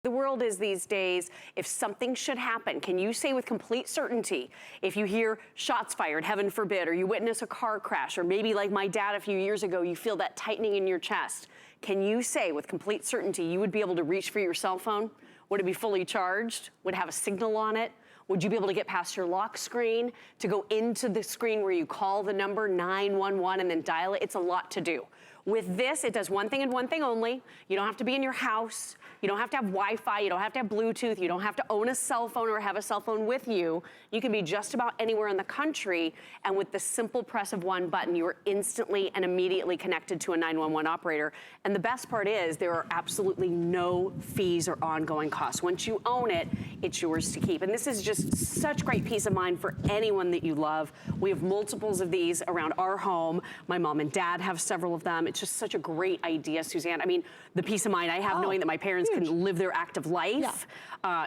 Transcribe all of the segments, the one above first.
The world is these days, if something should happen, can you say with complete certainty, if you hear shots fired, heaven forbid, or you witness a car crash, or maybe like my dad a few years ago, you feel that tightening in your chest, can you say with complete certainty you would be able to reach for your cell phone? Would it be fully charged? Would it have a signal on it? Would you be able to get past your lock screen to go into the screen where you call the number 911 and then dial it? It's a lot to do. With this, it does one thing and one thing only. You don't have to be in your house. You don't have to have Wi-Fi. You don't have to have Bluetooth. You don't have to own a cell phone or have a cell phone with you. You can be just about anywhere in the country, and with the simple press of one button, you are instantly and immediately connected to a 911 operator. And the best part is there are absolutely no fees or ongoing costs. Once you own it, it's yours to keep. And this is just such great peace of mind for anyone that you love. We have multiples of these around our home. My mom and dad have several of them. It's just such a great idea, Suzanne. I mean, the peace of mind I have knowing that my parents can live their active life,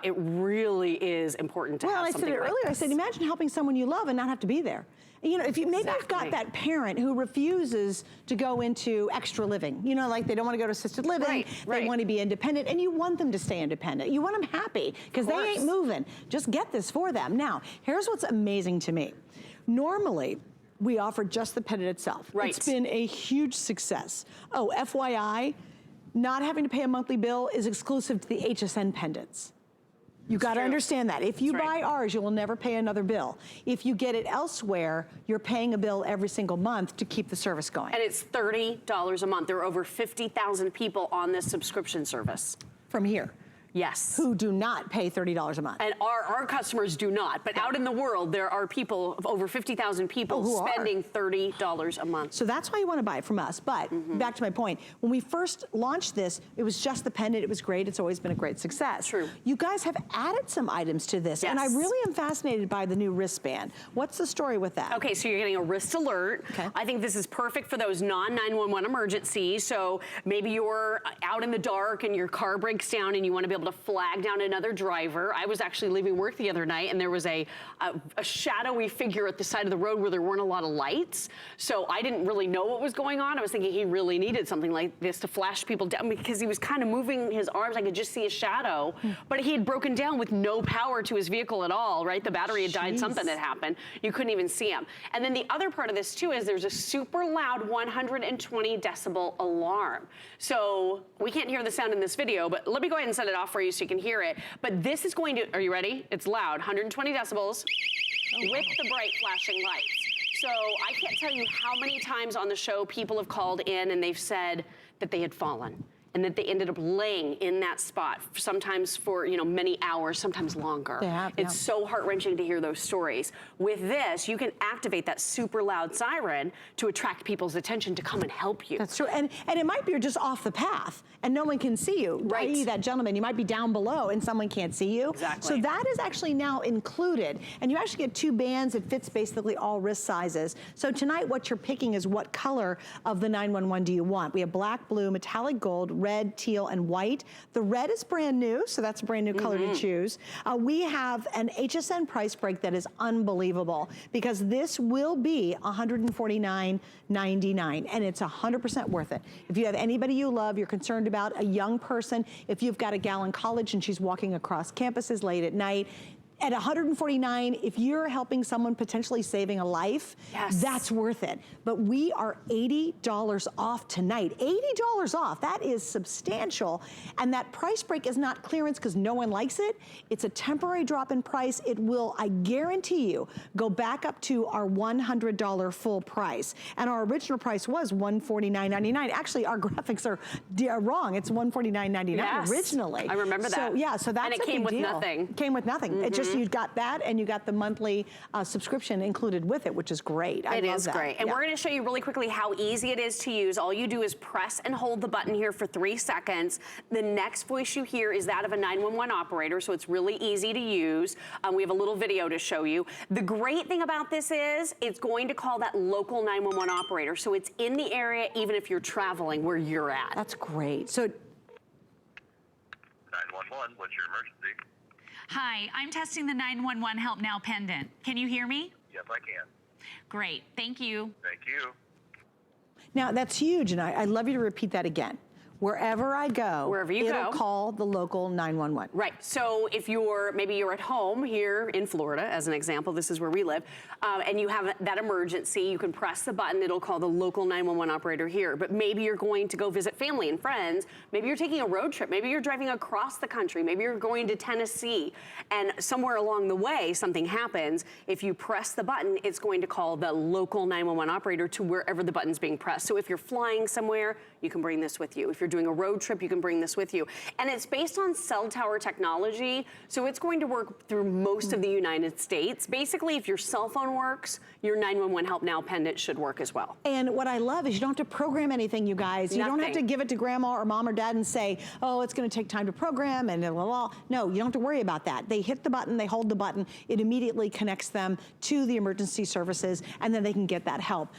it really is important to have something like this. Well, I said it earlier, I said, imagine helping someone you love and not have to be there. You know, if you maybe you've got that parent who refuses to go into extra living, you know, like they don't want to go to assisted living, they want to be independent, and you want them to stay independent. You want them happy because they ain't moving. Just get this for them. Now, here's what's amazing to me. Normally, we offer just the pendant itself. It's been a huge success. Oh, FYI, not having to pay a monthly bill is exclusive to the HSN pendants. You got to understand that. If you buy ours, you will never pay another bill. If you get it elsewhere, you're paying a bill every single month to keep the service going. And it's $30 a month. There are over 50,000 people on this subscription service. From here. Yes. Who do not pay $30 a month. And our customers do not. But out in the world, there are people, over 50,000 people who spending $30 a month. So that's why you want to buy it from us. But back to my point, when we first launched this, it was just the pendant. It was great. It's always been a great success. True. You guys have added some items to this. And I really am fascinated by the new wristband. What's the story with that? Okay, so you're getting a wrist alert. I think this is perfect for those non-911 emergencies. So maybe you're out in the dark and your car breaks down and you want to be able to flag down another driver. I was actually leaving work the other night and there was a shadowy figure at the side of the road where there weren't a lot of lights. So I didn't really know what was going on. I was thinking he really needed something like this to flash people down because he was kind of moving his arms. I could just see a shadow, but he had broken down with no power to his vehicle at all, right? The battery had died, something had happened. You couldn't even see him. And then the other part of this too is there's a super loud 120 decibel alarm. So we can't hear the sound in this video, but let me go ahead and set it off for you so you can hear it. But this is going to, are you ready? It's loud, 120 decibels with the bright flashing lights. So I can't tell you how many times on the show people have called in and they've said that they had fallen and that they ended up laying in that spot, sometimes for, you know, many hours, sometimes longer. It's so heart-wrenching to hear those stories. With this, you can activate that super loud siren to attract people's attention to come and help you. That's true, and it might be you're just off the path and no one can see you. I.e. that gentleman, you might be down below and someone can't see you. So that is actually now included, and you actually get 2 bands. It fits basically all wrist sizes. So tonight what you're picking is what color of the 911 do you want. We have black, blue, metallic gold, red, teal, and white. The red is brand new, so that's a brand new color to choose. We have an HSN price break that is unbelievable because this will be $149.99, and it's 100% worth it. If you have anybody you love, you're concerned about a young person, if you've got a gal in college and she's walking across campuses late at night, at $149, if you're helping someone potentially saving a life, that's worth it. But we are $80 off tonight. $80 off, that is substantial. And that price break is not clearance because no one likes it. It's a temporary drop in price. It will, I guarantee you, go back up to our $100 full price. And our original price was $149.99. Actually, our graphics are wrong. It's $149.99 originally. I remember that. So yeah, so that's a big deal. And it came with nothing. It came with nothing. It just, you got that and you got the monthly subscription included with it, which is great. I love that. Great. And we're gonna show you really quickly how easy it is to use. All you do is press and hold the button here for 3 seconds. The next voice you hear is that of a 911 operator, so it's really easy to use. We have a little video to show you. The great thing about this is it's going to call that local 911 operator, so it's in the area even if you're traveling where you're at. That's great. So 911, what's your emergency? Hi, I'm testing the 911 Help Now pendant. Can you hear me? Yes, I can. Great, thank you. Thank you. now that's huge, and I'd love you to repeat that again. wherever I go, wherever you it'll go, call the local 911. Right. So if maybe you're at home here in Florida, as an example, this is where we live, and you have that emergency, you can press the button, it'll call the local 911 operator here. But maybe you're going to go visit family and friends, maybe you're taking a road trip, maybe you're driving across the country, maybe you're going to Tennessee, and somewhere along the way something happens. If you press the button, it's going to call the local 911 operator to wherever the button's being pressed. So if you're flying somewhere, you can bring this with you. If you're doing a road trip, you can bring this with you. And it's based on cell tower technology, so it's going to work through most of the United States. Basically, if your cell phone works, your 911 Help Now pendant should work as well. And what I love is you don't have to program anything, you guys. You don't have to give it to grandma or mom or dad and say, oh, it's gonna take time to program and blah, blah, blah. No, you don't have to worry about that. They hit the button, they hold the button, it immediately connects them to the emergency services, and then they can get that help.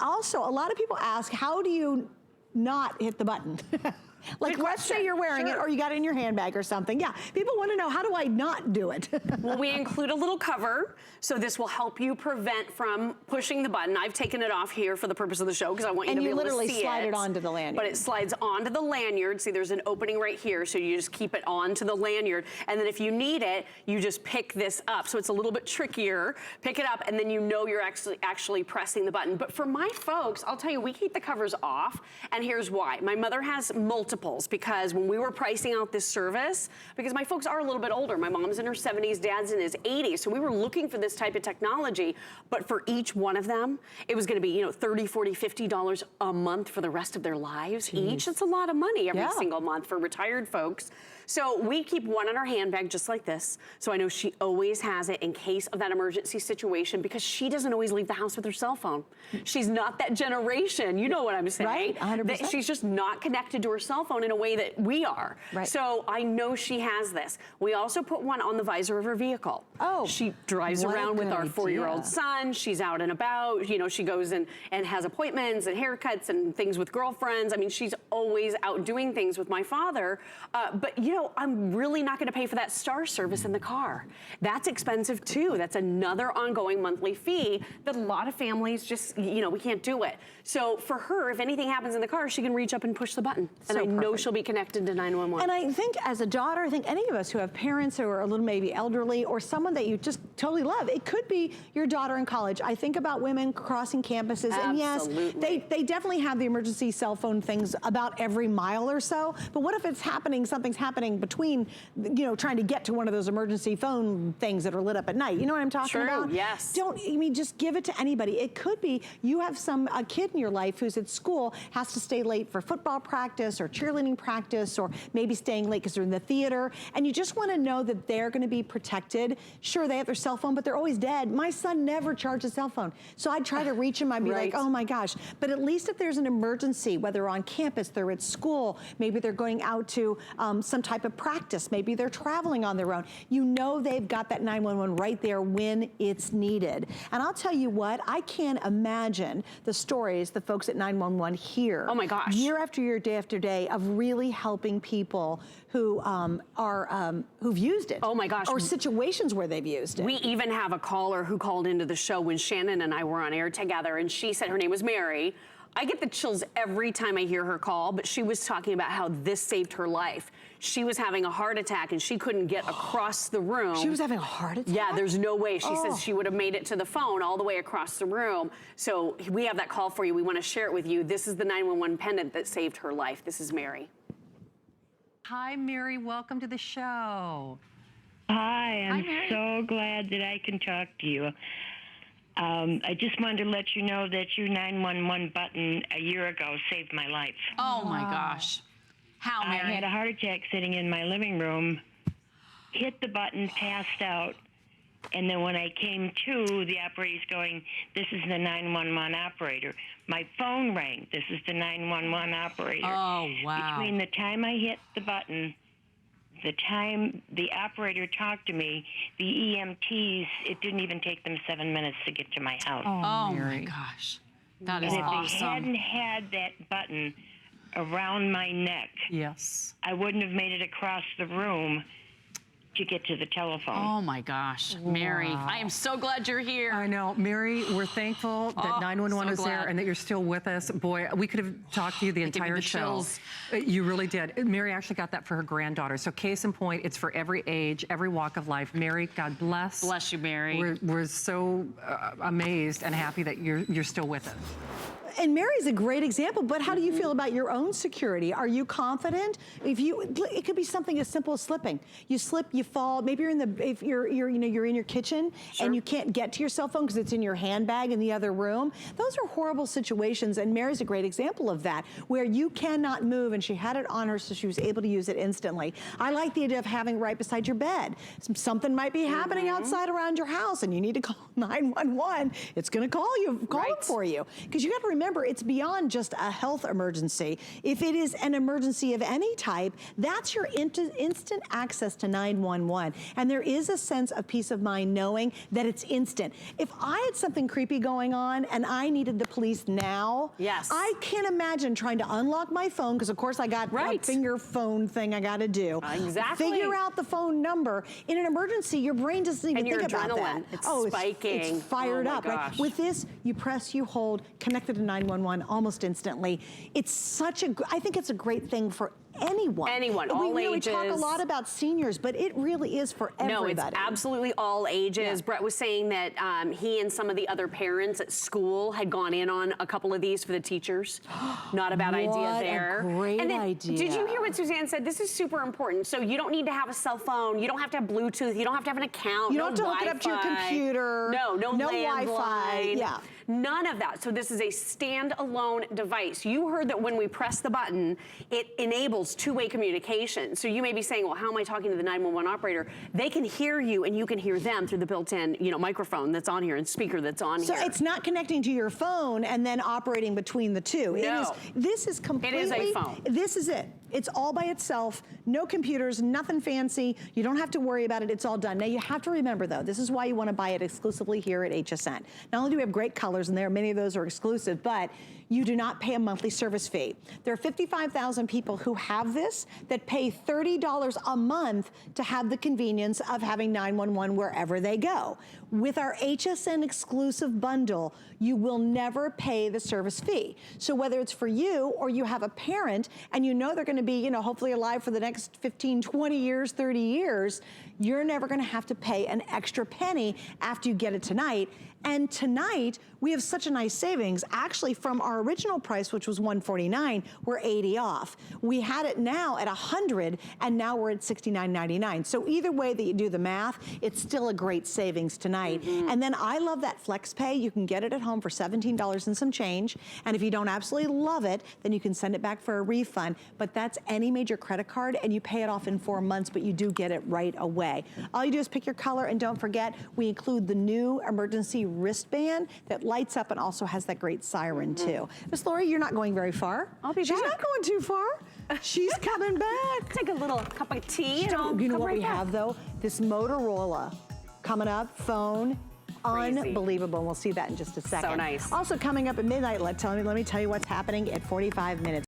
Also, a lot of people ask, how do you not hit the button? Like, let's say you're wearing it or you got it in your handbag or something. Yeah, people want to know, how do I not do it? Well, we include a little cover, so this will help you prevent from pushing the button. I've taken it off here for the purpose of the show because I want you to be able to see it. And you literally slide it onto the lanyard. But it slides onto the lanyard. See, there's an opening right here, so you just keep it onto the lanyard. And then if you need it, you just pick this up. So it's a little bit trickier. Pick it up, and then you know you're actually pressing the button. But for my folks, I'll tell you, we keep the covers off, and here's why. My mother has multiples, because when we were pricing out this service, because my folks are a little bit older, my mom's in her 70s, dad's in his 80s, so we were looking for this type of technology, but for each one of them, it was gonna be, $30, $40, $50 a month for the rest of their lives. Jeez. Each, it's a lot of money every single month for retired folks. So we keep one in our handbag just like this, so I know she always has it in case of that emergency situation, because she doesn't always leave the house with her cell phone. She's not that generation, you know what I'm saying? Right, 100%. She's just not connected to her cell phone in a way that we are. Right. So I know she has this. We also put one on the visor of her vehicle. Oh, she drives around with our 4-year-old son. She's out and about. She goes and has appointments and haircuts and things with girlfriends. I mean, she's always out doing things with my father. But I'm really not going to pay for that star service in the car. That's expensive too. That's another ongoing monthly fee that a lot of families just, we can't do it. So for her, if anything happens in the car, she can reach up and push the button. And I know she'll be connected to 911. And I think as a daughter, I think any of us who have parents who are a little maybe elderly or someone that you just totally love, it could be your daughter in college. I think about women crossing campuses, and yes, they definitely have the emergency cell phone things about every mile or so, but what if it's happening, something's happening between, trying to get to one of those emergency phone things that are lit up at night? You know what I'm talking about? Yes. Just give it to anybody. It could be you have a kid in your life who's at school, has to stay late for football practice or cheerleading practice, or maybe staying late because they're in the theater, and you just want to know that they're going to be protected. Sure, they have their cell phone, but they're always dead. My son never charged a cell phone, so I'd try to reach him. I'd be like, oh my gosh. But at least if there's an emergency, whether on campus, they're at school, maybe they're going out to some type of practice, maybe they're traveling on their own, they've got that 911 right there when it's needed. And I'll tell you what, I can't imagine the stories the folks at 911 hear. Oh my gosh. Year after year, day after day, of really helping people who who've used it. Oh my gosh. Or situations where they've used it. We even have a caller who called into the show when Shannon and I were on air together, and she said her name was Mary. I get the chills every time I hear her call, but she was talking about how this saved her life. She was having a heart attack and she couldn't get across the room. She was having a heart attack? Yeah, there's no way. She says she would have made it to the phone all the way across the room. So we have that call for you. We want to share it with you. This is the 911 pendant that saved her life. This is Mary. Hi, Mary. Welcome to the show. Hi, I'm so glad that I can talk to you. I just wanted to let you know that your 911 button a year ago saved my life. Oh my gosh. How, Mary? I had a heart attack sitting in my living room, hit the button, passed out, and then when I came to, the operator's going, this is the 911 operator. My phone rang, this is the 911 operator. Oh, wow. Between the time I hit the button, the time the operator talked to me, the EMTs, it didn't even take them 7 minutes to get to my house. Oh my gosh. That is and if awesome. they hadn't had that button around my neck, yes, I wouldn't have made it across the room to get to the telephone. Oh my gosh, Mary, I am so glad you're here. I know, Mary, we're thankful that 911 is there and that you're still with us. Boy, we could have talked to you the entire show. Chills. You really did. Mary actually got that for her granddaughter. So case in point, it's for every age, every walk of life. Mary, God bless. Bless you, Mary. We're so amazed and happy that you're still with us. And Mary's a great example, but how do you feel about your own security? Are you confident? It could be something as simple as slipping. You slip, you fall. Maybe you're you're in your kitchen and you can't get to your cell phone because it's in your handbag in the other room. Those are horrible situations, and Mary's a great example of that, where you cannot move, and she had it on her, so she was able to use it instantly. I like the idea of having it right beside your bed. Something might be happening outside around your house, and you need to call 911. It's going to call them for you, because you got to remember, it's beyond just a health emergency. If it is an emergency of any type, that's your instant access to 911. And there is a sense of peace of mind knowing that it's instant. If I had something creepy going on and I needed the police now, I can't imagine trying to unlock my phone, because of course I got a finger phone thing I got to do. Figure out the phone number. In an emergency, your brain doesn't even think about that. It's spiking. It's fired up, right? With this, you press, you hold, connected to 911 almost instantly. It's such I think it's a great thing for anyone. All ages. We talk a lot about seniors, but it really is for everybody. No, it's absolutely all ages. Brett was saying that he and some of the other parents at school had gone in on a couple of these for the teachers. Not a bad idea there. What a great idea. Did you hear what Suzanne said? This is super important. So you don't need to have a cell phone. You don't have to have Bluetooth. You don't have to have an account. You don't have to hook it up to your computer. No Wi-Fi. Yeah. None of that. So this is a standalone device. You heard that when we press the button, it enables two-way communication. So you may be saying, well, how am I talking to the 911 operator? They can hear you and you can hear them through the built-in, microphone that's on here and speaker that's on here. So it's not connecting to your phone and then operating between the two. No. This is completely. It is a phone. This is it. It's all by itself, no computers, nothing fancy. You don't have to worry about it. It's all done. Now you have to remember though, this is why you want to buy it exclusively here at HSN. Not only do we have great colors in there, many of those are exclusive, but you do not pay a monthly service fee. There are 55,000 people who have this that pay $30 a month to have the convenience of having 911 wherever they go. With our HSN exclusive bundle, you will never pay the service fee. So whether it's for you or you have a parent and you know they're going to be, hopefully alive for the next 15, 20 years, 30 years, you're never going to have to pay an extra penny after you get it tonight. And tonight, we have such a nice savings. Actually, from our original price, which was $149, we're 80 off. We had it now at $100, and now we're at $69.99. So either way that you do the math, it's still a great savings tonight. And then I love that flex pay. You can get it at home for $17 and some change. And if you don't absolutely love it, then you can send it back for a refund. But that's any major credit card, and you pay it off in 4 months, but you do get it right away. All you do is pick your color, and don't forget, we include the new emergency wristband that lights up and also has that great siren too. Miss Lori, you're not going very far. I'll be back. She's not going too far. She's coming back. Take a little cup of tea. You know what we have though? This Motorola coming up, phone. Crazy. Unbelievable. We'll see that in just a second. So nice. Also coming up at midnight, let me tell you what's happening at 45 minutes.